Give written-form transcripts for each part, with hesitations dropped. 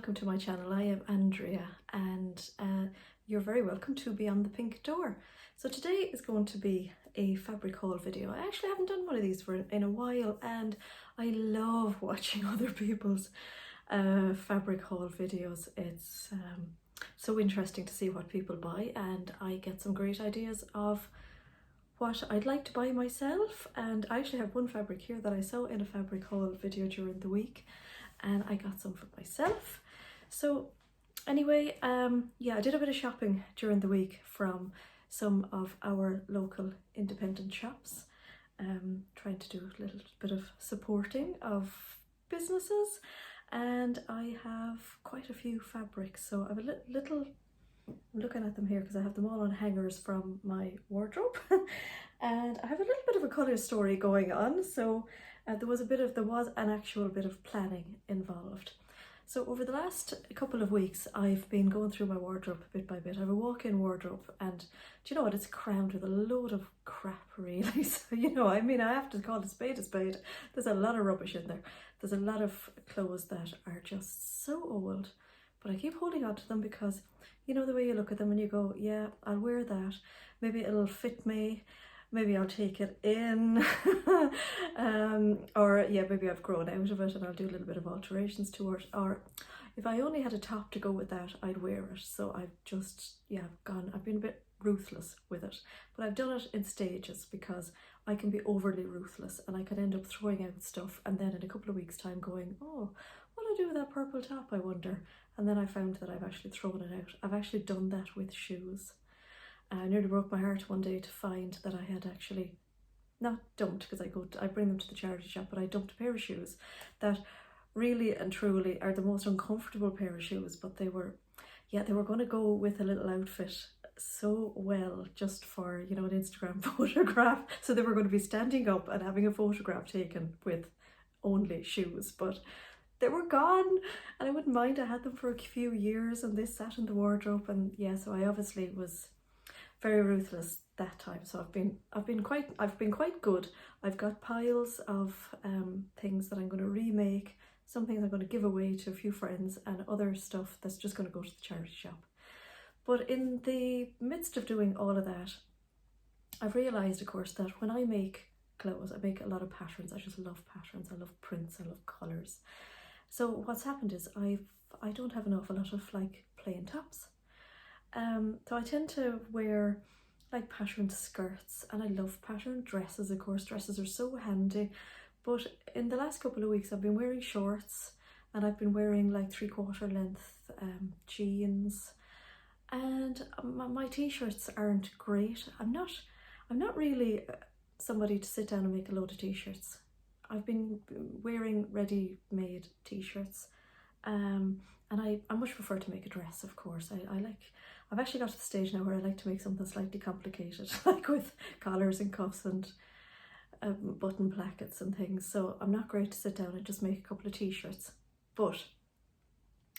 welcome to my channel. I am Andrea and you're very welcome to Beyond the Pink Door. So today is going to be a fabric haul video. I actually haven't done one of these in a while and I love watching other people's fabric haul videos. It's so interesting to see what people buy and I get some great ideas of what I'd like to buy myself. And I actually have one fabric here that I saw in a fabric haul video during the week and I got some for myself. So anyway, yeah, I did a bit of shopping during the week from some of our local independent shops, trying to do a little bit of supporting of businesses, and I have quite a few fabrics. So I have a little I'm looking at them here because I have them all on hangers from my wardrobe and I have a little bit of a colour story going on. So there was an actual bit of planning involved. So over the last couple of weeks I've been going through my wardrobe bit by bit. I have a walk-in wardrobe and do you know what, it's crammed with a load of crap really. So you know, I mean, I have to call a spade a spade. There's a lot of rubbish in there. There's a lot of clothes that are just so old, but I keep holding on to them because you know the way you look at them and you go, yeah, I'll wear that, maybe it'll fit me, maybe I'll take it in or yeah, maybe I've grown out of it and I'll do a little bit of alterations to it, or if I only had a top to go with that I'd wear it. So I've just, yeah, I've been a bit ruthless with it, but I've done it in stages because I can be overly ruthless and I can end up throwing out stuff and then in a couple of weeks time going, oh, what do I do with that purple top, I wonder. And then I found that I've actually thrown it out. I've actually done that with shoes. I nearly broke my heart one day to find that I had actually, not dumped because I bring them to the charity shop, but I dumped a pair of shoes that really and truly are the most uncomfortable pair of shoes, but they were going to go with a little outfit so well just for, you know, an Instagram photograph. So they were going to be standing up and having a photograph taken with only shoes, but they were gone and I wouldn't mind. I had them for a few years and they sat in the wardrobe, and yeah, so I obviously was very ruthless that time. So I've been quite good. I've got piles of things that I'm going to remake, some things I'm going to give away to a few friends, and other stuff that's just going to go to the charity shop. But in the midst of doing all of that, I've realised, of course, that when I make clothes, I make a lot of patterns. I just love patterns. I love prints. I love colours. So what's happened is I don't have an awful lot of like plain tops. So I tend to wear like patterned skirts, and I love patterned dresses. Of course, dresses are so handy. But in the last couple of weeks I've been wearing shorts and I've been wearing like 3/4 length jeans, and my t-shirts aren't great. I'm not really somebody to sit down and make a load of t-shirts. I've been wearing ready-made t-shirts, and I much prefer to make a dress, of course. I've actually got to the stage now where I like to make something slightly complicated, like with collars and cuffs and button plackets and things. So I'm not great to sit down and just make a couple of t-shirts, but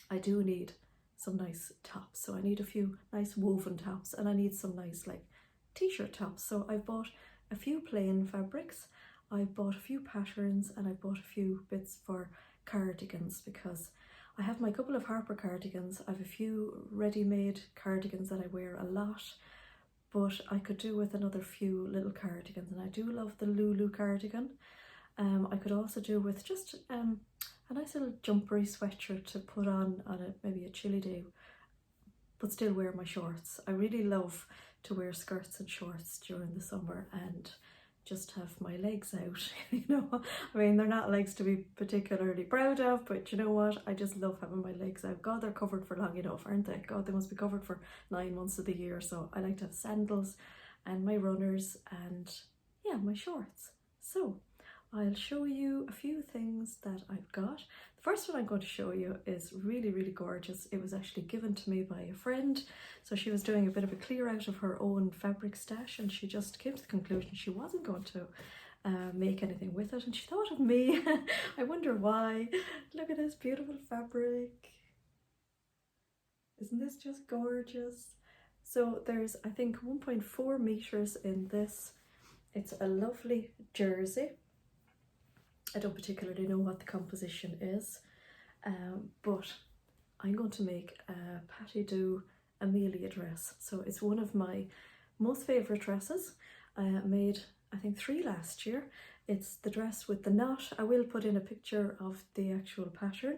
I do need some nice tops. So I need a few nice woven tops and I need some nice like t-shirt tops. So I've bought a few plain fabrics, I bought a few patterns, and I bought a few bits for cardigans because I have my couple of Harper cardigans. I have a few ready-made cardigans that I wear a lot, but I could do with another few little cardigans, and I do love the Lulu cardigan. I could also do with just a nice little jumpery sweatshirt to put on maybe a chilly day, but still wear my shorts. I really love to wear skirts and shorts during the summer and just have my legs out, you know. I mean, they're not legs to be particularly proud of, but you know what, I just love having my legs out. God, they're covered for long enough, aren't they? God, they must be covered for 9 months of the year. So I like to have sandals and my runners and yeah, my shorts. So I'll show you a few things that I've got. The first one I'm going to show you is really, really gorgeous. It was actually given to me by a friend. So she was doing a bit of a clear out of her own fabric stash and she just came to the conclusion she wasn't going to make anything with it, and she thought of me. I wonder why. Look at this beautiful fabric. Isn't this just gorgeous? So there's, I think, 1.4 meters in this. It's a lovely jersey. I don't particularly know what the composition is, but I'm going to make a Pattydoo Amelie dress. So it's one of my most favourite dresses. I made, I think, 3 last year. It's the dress with the knot. I will put in a picture of the actual pattern.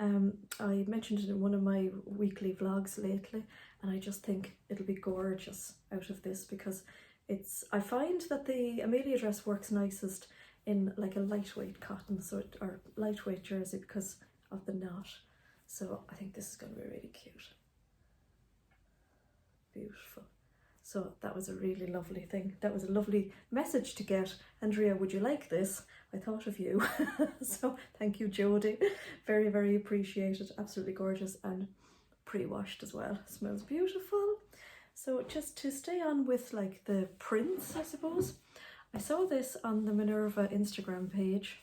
I mentioned it in one of my weekly vlogs lately, and I just think it'll be gorgeous out of this, because I find that the Amelia dress works nicest in like a lightweight cotton, or lightweight jersey, because of the knot. So I think this is going to be really cute. Beautiful. So that was a really lovely thing. That was a lovely message to get. Andrea, would you like this? I thought of you. So thank you, Jodie. Very, very appreciated. Absolutely gorgeous, and pre-washed as well. Smells beautiful. So just to stay on with like the prints, I suppose, I saw this on the Minerva Instagram page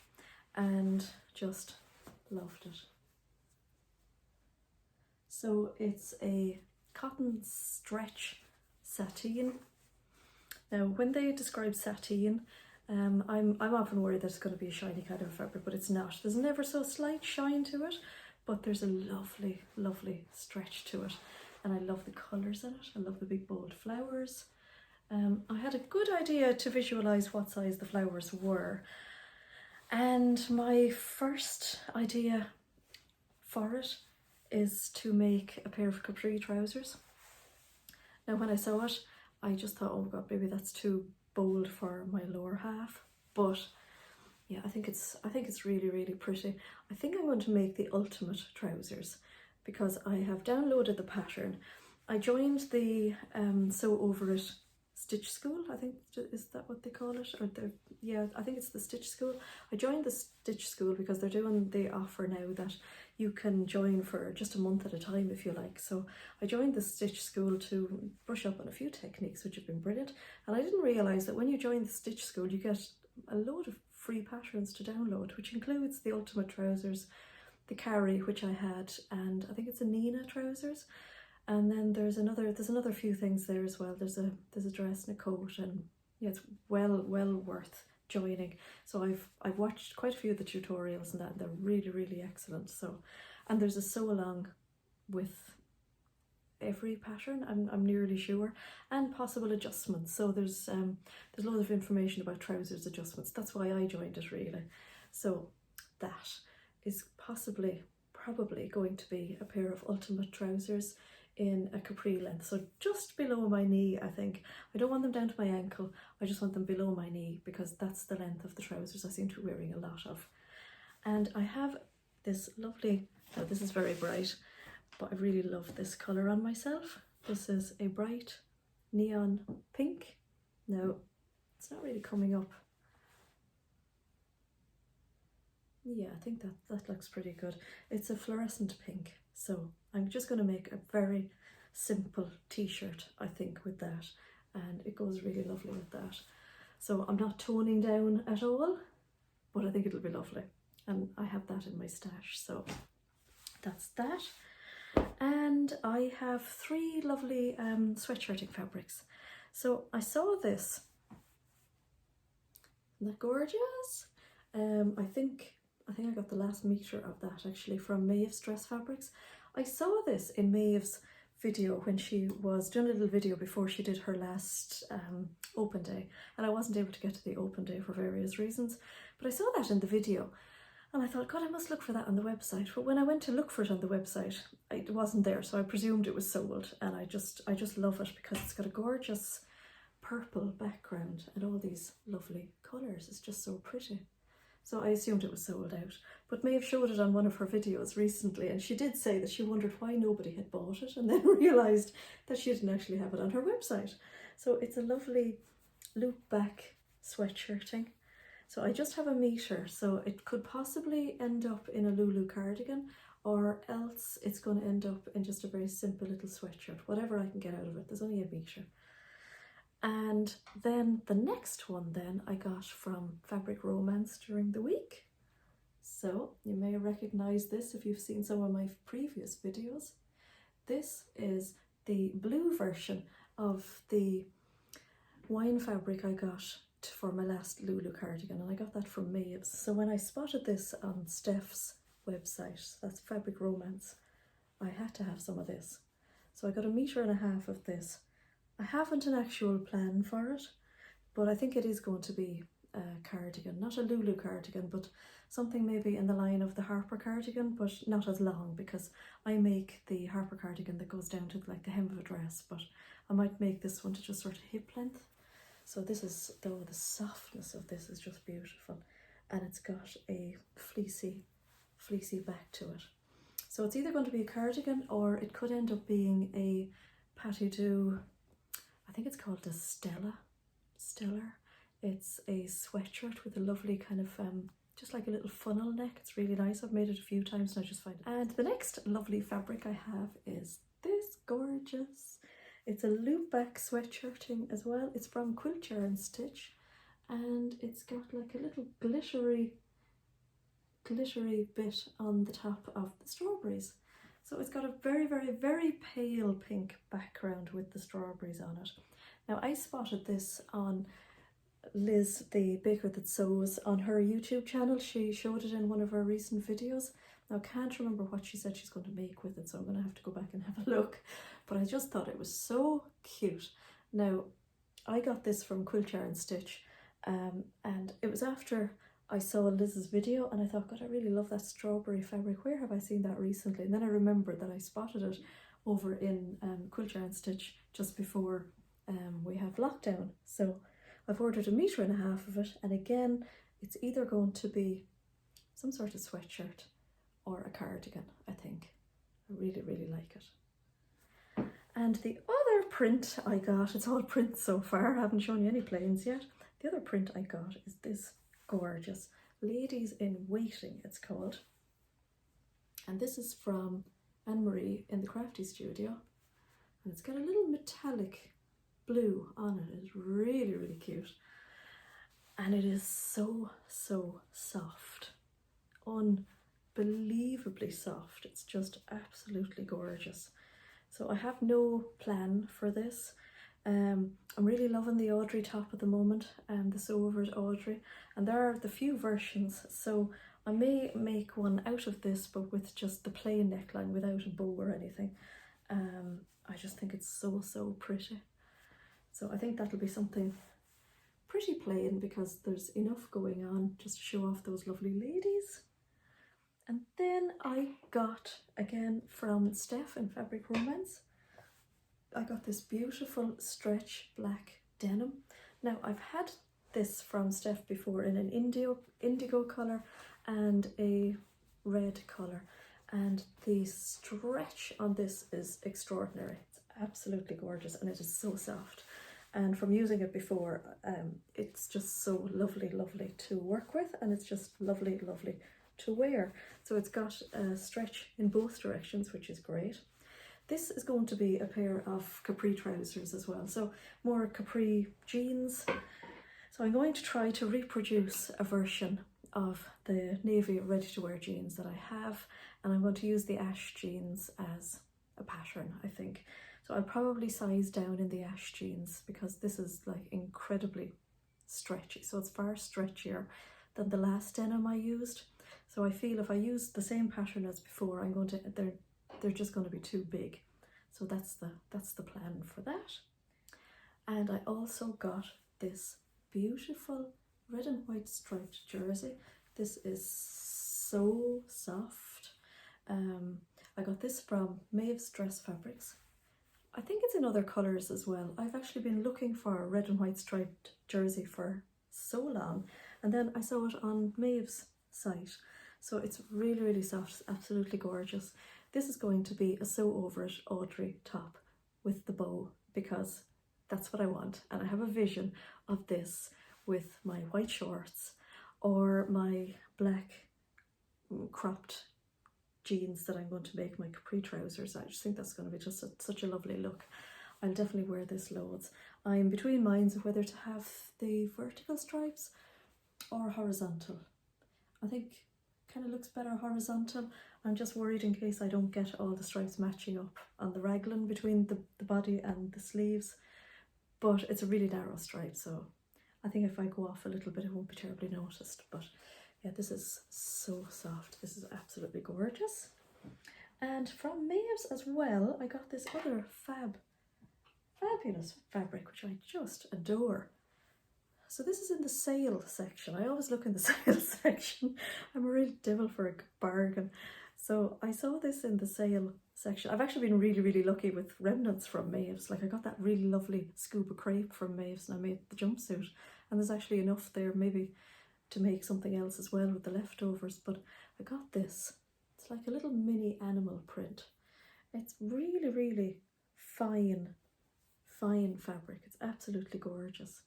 and just loved it. So it's a cotton stretch sateen. Now, when they describe sateen, I'm often worried that it's going to be a shiny kind of fabric, but it's not. There's never so slight shine to it, but there's a lovely, lovely stretch to it. And I love the colours in it. I love the big bold flowers. I had a good idea to visualise what size the flowers were. And my first idea for it is to make a pair of capri trousers. Now, when I saw it, I just thought, oh god, maybe that's too bold for my lower half. But yeah, I think it's really, really pretty. I think I'm going to make the ultimate trousers, because I have downloaded the pattern. I joined the Sew Over It Stitch School, I think, is that what they call it? Or yeah, I think it's the Stitch School. I joined the Stitch School because they're doing the offer now that you can join for just a month at a time if you like. So I joined the Stitch School to brush up on a few techniques, which have been brilliant. And I didn't realise that when you join the Stitch School, you get a load of free patterns to download, which includes the ultimate trousers, the carry, which I had, and I think it's a Nina trousers. And then there's another few things there as well. There's a dress and a coat, and yeah, it's well worth joining. So I've watched quite a few of the tutorials and that, and they're really, really excellent. So, and there's a sew along with every pattern, I'm nearly sure, and possible adjustments. So there's loads of information about trousers adjustments. That's why I joined it, really. So that is probably going to be a pair of ultimate trousers in a capri length, so just below my knee. I think I don't want them down to my ankle, I just want them below my knee, because that's the length of the trousers I seem to be wearing a lot of. And I have this lovely, now this is very bright, but I really love this colour on myself. This is a bright neon pink. Now, it's not really coming up. Yeah, I think that looks pretty good. It's a fluorescent pink, so I'm just going to make a very simple t-shirt, I think, with that, and it goes really lovely with that. So I'm not toning down at all, but I think it'll be lovely, and I have that in my stash. So that's that. And I have 3 lovely sweatshirting fabrics. So I saw this. Isn't that gorgeous? I think I got the last metre of that actually from Maeve's Dress Fabrics. I saw this in Maeve's video when she was doing a little video before she did her last open day, and I wasn't able to get to the open day for various reasons, but I saw that in the video and I thought, god, I must look for that on the website. But when I went to look for it on the website, it wasn't there, so I presumed it was sold. And I just love it because it's got a gorgeous purple background and all these lovely colours. It's just so pretty. So I assumed it was sold out. But Maeve showed it on one of her videos recently, and she did say that she wondered why nobody had bought it, and then realised that she didn't actually have it on her website. So it's a lovely loop back sweatshirting. So I just have a metre, so it could possibly end up in a Lulu cardigan, or else it's going to end up in just a very simple little sweatshirt, whatever I can get out of it. There's only a metre. And then the next one then I got from Fabric Romance during the week. So you may recognise this if you've seen some of my previous videos. This is the blue version of the wine fabric I got for my last Lulu cardigan, and I got that from Maeve's. So when I spotted this on Steph's website, that's Fabric Romance, I had to have some of this. So I got 1.5 meters of this. I haven't an actual plan for it, but I think it is going to be a cardigan, not a Lulu cardigan, but something maybe in the line of the Harper cardigan, but not as long, because I make the Harper cardigan that goes down to like the hem of a dress, but I might make this one to just sort of hip length. So this is, though, the softness of this is just beautiful, and it's got a fleecy back to it. So it's either going to be a cardigan, or it could end up being a Pattydoo, I think it's called a Stellar. It's a sweatshirt with a lovely kind of, just like a little funnel neck. It's really nice. I've made it a few times and I just find it. And the next lovely fabric I have is this gorgeous. It's a loop back sweatshirting as well. It's from Quilt Yarn Stitch, and it's got like a little glittery bit on the top of the strawberries. So it's got a very pale pink background with the strawberries on it. Now I spotted this on Liz, the baker that sews, on her YouTube channel. She showed it in one of her recent videos. Now I can't remember what she said she's going to make with it, so I'm going to have to go back and have a look. But I just thought it was so cute. Now I got this from Quilt Yarn Stitch, and it was after I saw Liz's video and I thought, God, I really love that strawberry fabric. Where have I seen that recently? And then I remembered that I spotted it over in Quilt Yarn Stitch just before we have lockdown. So I've ordered 1.5 meters of it, and again, it's either going to be some sort of sweatshirt or a cardigan, I think. I really like it. And the other print I got, it's all prints so far, I haven't shown you any plains yet. The other print I got is this gorgeous Ladies in Waiting, it's called. And this is from Anne-Marie in the Crafty Studio. And it's got a little metallic blue on it. It's really cute. And it is so soft. Unbelievably soft. It's just absolutely gorgeous. So I have no plan for this. I'm really loving the Audrey top at the moment, the Sew Overs Audrey, and there are the few versions, so I may make one out of this but with just the plain neckline without a bow or anything. I just think it's so pretty. So I think that'll be something pretty plain because there's enough going on just to show off those lovely ladies. And then I got, again from Steph in Fabric Romance, I got this beautiful stretch black denim. Now I've had this from Steph before in an indigo colour and a red colour, and the stretch on this is extraordinary. It's absolutely gorgeous and it is so soft. And from using it before, it's just so lovely to work with, and it's just lovely to wear. So it's got a stretch in both directions, which is great. This is going to be a pair of capri trousers as well, so more capri jeans. So I'm going to try to reproduce a version of the navy ready-to-wear jeans that I have, and I'm going to use the ash jeans as a pattern, I think. So I'll probably size down in the ash jeans because this is like incredibly stretchy, so it's far stretchier than the last denim I used. So I feel if I use the same pattern as before, I'm going to, they're just going to be too big. So that's the plan for that. And I also got this beautiful red and white striped jersey. This is so soft. I got this from Maeve's Dress Fabrics. I think it's in other colours as well. I've actually been looking for a red and white striped jersey for so long, and then I saw it on Maeve's site. So it's really soft, absolutely gorgeous. This is going to be a Sew Over It Audrey top with the bow because that's what I want. And I have a vision of this with my white shorts or my black cropped jeans that I'm going to make my capri trousers. I just think that's going to be just such a lovely look. I'll definitely wear this loads. I'm between minds of whether to have the vertical stripes or horizontal. I think kind of looks better horizontal. I'm just worried in case I don't get all the stripes matching up on the raglan between the body and the sleeves, but it's a really narrow stripe, so I think if I go off a little bit it won't be terribly noticed. But yeah, this is so soft. This is absolutely gorgeous. And from Maeve's as well, I got this other fabulous fabric, which I just adore. So this is in the sale section. I always look in the sale section. I'm a real devil for a bargain. So I saw this in the sale section. I've actually been really lucky with remnants from Maeve's. Like I got that really lovely scuba crepe from Maeve's and I made the jumpsuit. And there's actually enough there maybe to make something else as well with the leftovers. But I got this. It's like a little mini animal print. It's really fine fabric. It's absolutely gorgeous.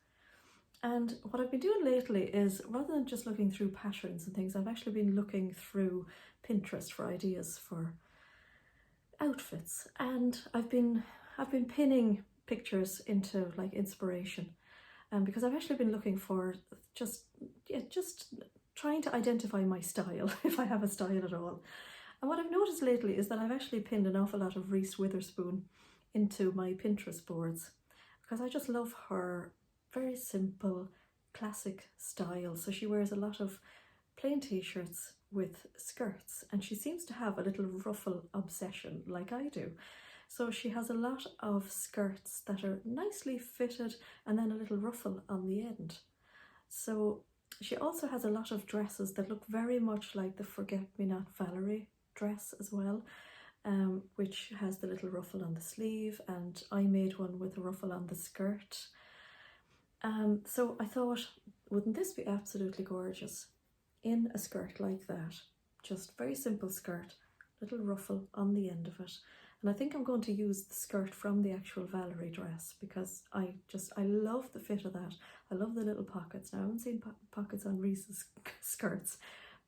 And what I've been doing lately is, rather than just looking through patterns and things, I've actually been looking through Pinterest for ideas for outfits. And I've been pinning pictures into like inspiration. Because I've actually been looking for just trying to identify my style, if I have a style at all. And what I've noticed lately is that I've actually pinned an awful lot of Reese Witherspoon into my Pinterest boards because I just love her very simple, classic style. So she wears a lot of plain t-shirts with skirts and she seems to have a little ruffle obsession like I do. So she has a lot of skirts that are nicely fitted and then a little ruffle on the end. So she also has a lot of dresses that look very much like the Forget-Me-Not Valerie dress as well, which has the little ruffle on the sleeve, and I made one with a ruffle on the skirt. So I thought, wouldn't this be absolutely gorgeous in a skirt like that? Just very simple skirt, little ruffle on the end of it. And I think I'm going to use the skirt from the actual Valerie dress because I love the fit of that. I love the little pockets. Now I haven't seen pockets on Reese's skirts,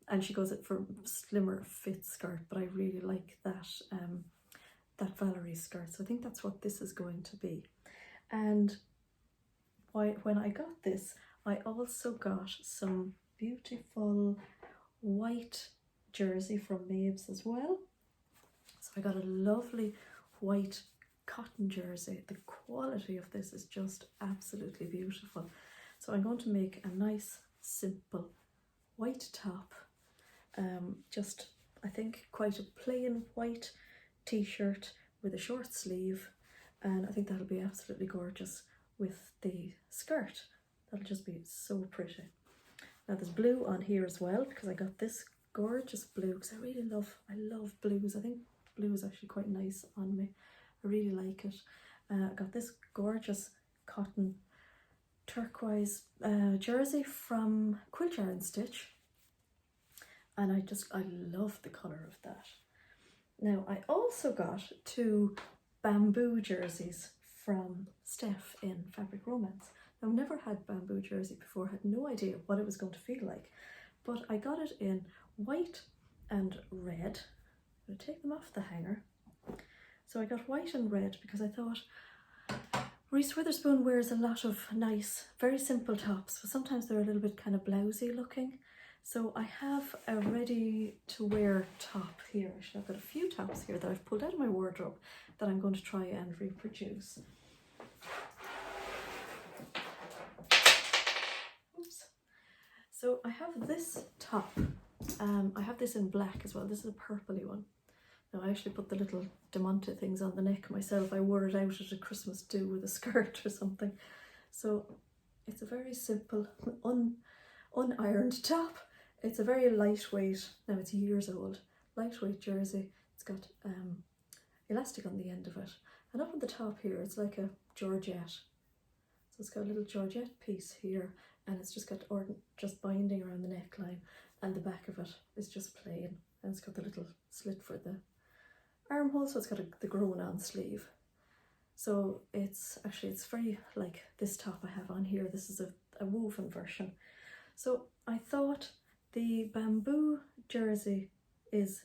and she goes it for slimmer fit skirt, but I really like that that Valerie skirt. So I think that's what this is going to be. And when I got this, I also got some beautiful white jersey from Maeve's as well. So I got a lovely white cotton jersey. The quality of this is just absolutely beautiful. So I'm going to make a nice simple white top. Just I think quite a plain white t-shirt with a short sleeve, and I think that'll be absolutely gorgeous with the skirt. That'll just be so pretty. Now there's blue on here as well because I got this gorgeous blue because I love blues. I think blue is actually quite nice on me. I really like it. I got this gorgeous cotton turquoise jersey from Quilt Yarn Stitch, and I love the colour of that. Now I also got 2 bamboo jerseys from Steph in Fabric Romance. Now, I've never had bamboo jersey before, had no idea what it was going to feel like, but I got it in white and red. I'm going to take them off the hanger. So I got white and red because I thought Reese Witherspoon wears a lot of nice, very simple tops, but sometimes they're a little bit kind of blousy looking. So I have a ready to wear top here. Actually, I've got a few tops here that I've pulled out of my wardrobe that I'm going to try and reproduce. Oops. So I have this top. I have this in black as well. This is a purpley one. Now I actually put the little Demonte things on the neck myself. I wore it out at a Christmas do with a skirt or something. So it's a very simple, unironed top. It's a very lightweight, now it's years old, lightweight jersey. It's got elastic on the end of it. And up on the top here, it's like a georgette. So it's got a little georgette piece here, and it's just got just binding around the neckline, and the back of it is just plain. And it's got the little slit for the armhole, so it's got the grown-on sleeve. So it's very like this top I have on here. This is a woven version. So I thought the bamboo jersey is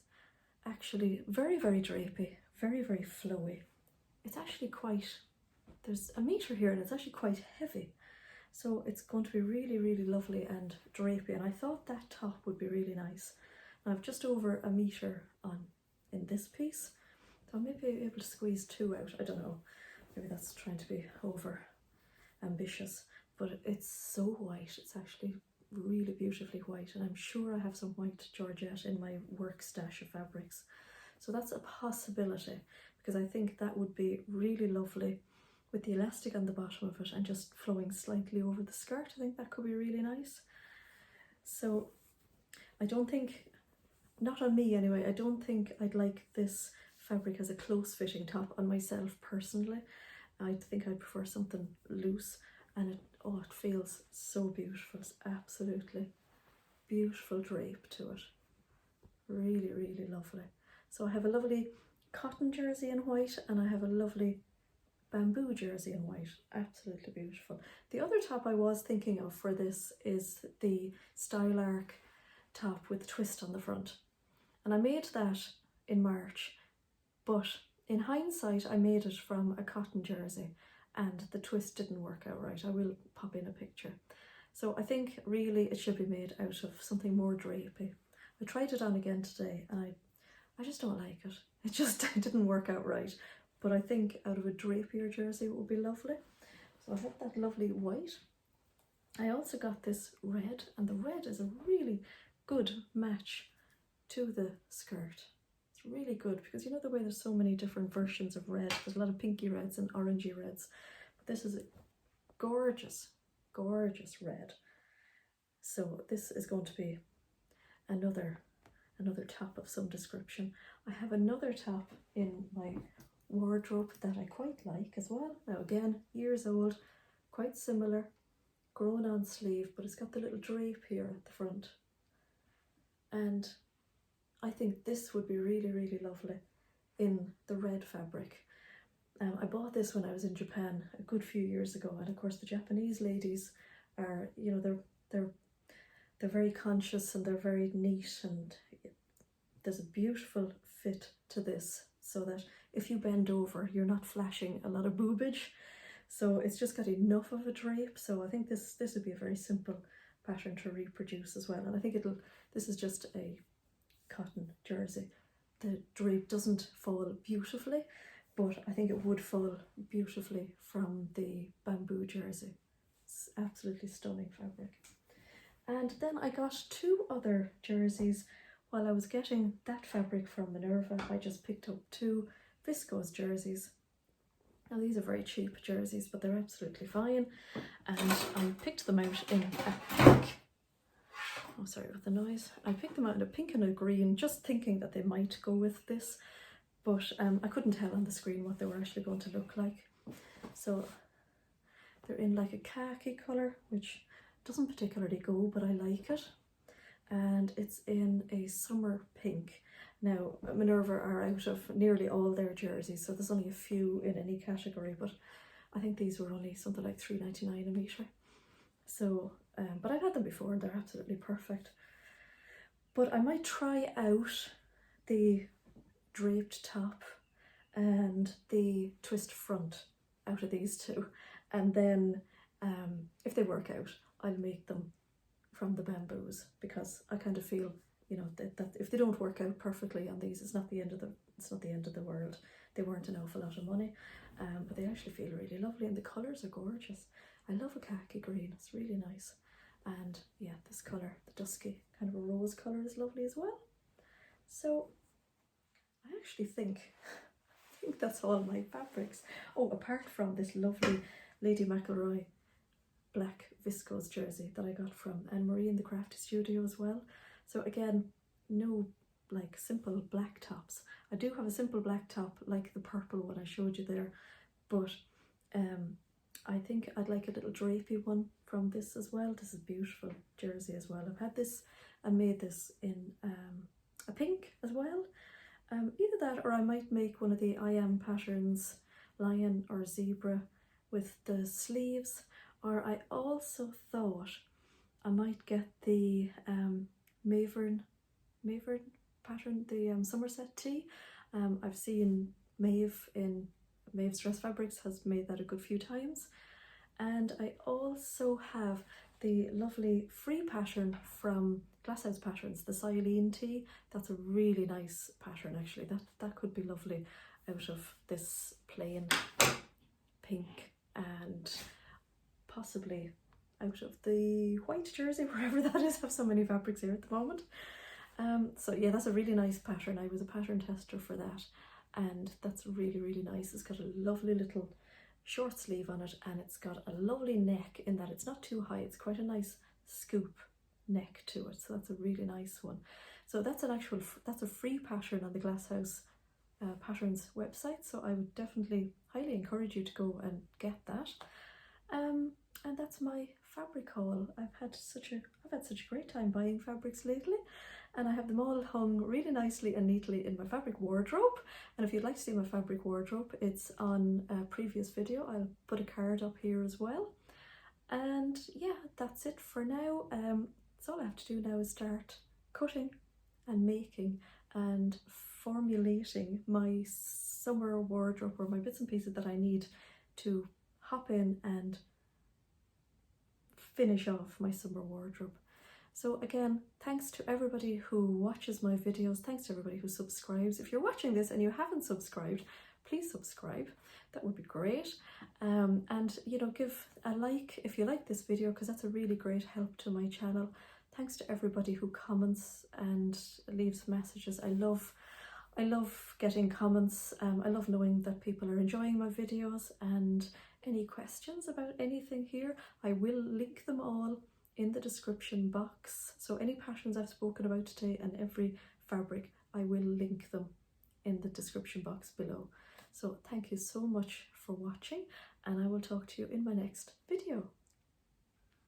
actually very drapey, very flowy. It's actually there's a metre here and it's actually quite heavy. So it's going to be really lovely and drapey, and I thought that top would be really nice. Now I've just over a metre in this piece, so I may be able to squeeze 2 out. I don't know, maybe that's trying to be over ambitious, but it's so white. It's actually really beautifully white, and I'm sure I have some white georgette in my work stash of fabrics. So that's a possibility, because I think that would be really lovely with the elastic on the bottom of it and just flowing slightly over the skirt. I think that could be really nice. So I don't think, not on me anyway, I don't think I'd like this fabric as a close fitting top on myself personally. I think I'd prefer something loose, and it feels so beautiful. It's absolutely beautiful drape to it. Really, really lovely. So I have a lovely cotton jersey in white, and I have a lovely bamboo jersey in white. Absolutely beautiful. The other top I was thinking of for this is the Style Arc top with the twist on the front. And I made that in March, but in hindsight I made it from a cotton jersey and the twist didn't work out right. I will pop in a picture. So I think really it should be made out of something more drapey. I tried it on again today and I just don't like it. It didn't work out right. But I think out of a drapier jersey it would be lovely. So I have that lovely white. I also got this red, and the red is a really good match to the skirt. It's really good, because you know the way there's so many different versions of red. There's a lot of pinky reds and orangey reds. But this is a gorgeous, gorgeous red. So this is going to be another top of some description. I have another top in my wardrobe that I quite like as well. Now again, years old, quite similar, grown on sleeve, but it's got the little drape here at the front. And I think this would be really, really lovely in the red fabric. I bought this when I was in Japan a good few years ago, and of course the Japanese ladies are, you know, they're very conscious and they're very neat, and there's a beautiful fit to this, so that if you bend over you're not flashing a lot of boobage. So it's just got enough of a drape. So I think this would be a very simple pattern to reproduce as well. And I think this is just a cotton jersey. The drape doesn't fall beautifully, but I think it would fall beautifully from the bamboo jersey. It's absolutely stunning fabric. And then I got two other jerseys. While I was getting that fabric from Minerva, I just picked up two viscose jerseys. Now these are very cheap jerseys, but they're absolutely fine. And I picked them out in a pink. Oh, sorry about the noise. I picked them out in a pink and a green, just thinking that they might go with this. But I couldn't tell on the screen what they were actually going to look like. So they're in like a khaki colour, which doesn't particularly go, but I like it. And it's in a summer pink. Now Minerva are out of nearly all their jerseys, so there's only a few in any category, but I think these were only something like $3.99 a metre. So but I've had them before and they're absolutely perfect. But I might try out the draped top and the twist front out of these two, and then if they work out I'll make them from the bamboos, because I kind of feel, you know, that if they don't work out perfectly on these, it's not the end of the world. They weren't an awful lot of money, but they actually feel really lovely, and the colours are gorgeous. I love a khaki green, it's really nice. And yeah, this colour, the dusky kind of a rose colour, is lovely as well. So I actually think that's all my fabrics. Oh, apart from this lovely Lady McElroy black viscose jersey that I got from Anne-Marie in the Crafty Studio as well. So again, no like simple black tops. I do have a simple black top like the purple one I showed you there, but I think I'd like a little drapey one from this as well. This is a beautiful jersey as well. I've had this and made this in a pink as well. Either that, or I might make one of the I Am patterns, lion or zebra, with the sleeves. Or I also thought I might get the Mavern pattern, the Somerset tee. I've seen Maeve in Maeve's Dress Fabrics has made that a good few times. And I also have the lovely free pattern from Glasshouse Patterns, the Silene tee. That's a really nice pattern actually. That could be lovely out of this plain pink, and possibly out of the white jersey, wherever that is. I have so many fabrics here at the moment. So yeah, that's a really nice pattern. I was a pattern tester for that, and that's really, really nice. It's got a lovely little short sleeve on it, and it's got a lovely neck in that it's not too high. It's quite a nice scoop neck to it, so that's a really nice one. So that's that's a free pattern on the Glasshouse Patterns website, so I would definitely highly encourage you to go and get that. And that's my fabric haul. I've had such a great time buying fabrics lately, and I have them all hung really nicely and neatly in my fabric wardrobe. And if you'd like to see my fabric wardrobe, it's on a previous video. I'll put a card up here as well. And yeah, that's it for now. So all I have to do now is start cutting and making and formulating my summer wardrobe, or my bits and pieces that I need to hop in and finish off my summer wardrobe. So again, thanks to everybody who watches my videos, thanks to everybody who subscribes. If you're watching this and you haven't subscribed, please subscribe. That would be great. And you know, give a like if you like this video, because that's a really great help to my channel. Thanks to everybody who comments and leaves messages. I love getting comments. I love knowing that people are enjoying my videos, and any questions about anything here, I will link them all in the description box. So any patterns I've spoken about today and every fabric, I will link them in the description box below. So thank you so much for watching, and I will talk to you in my next video.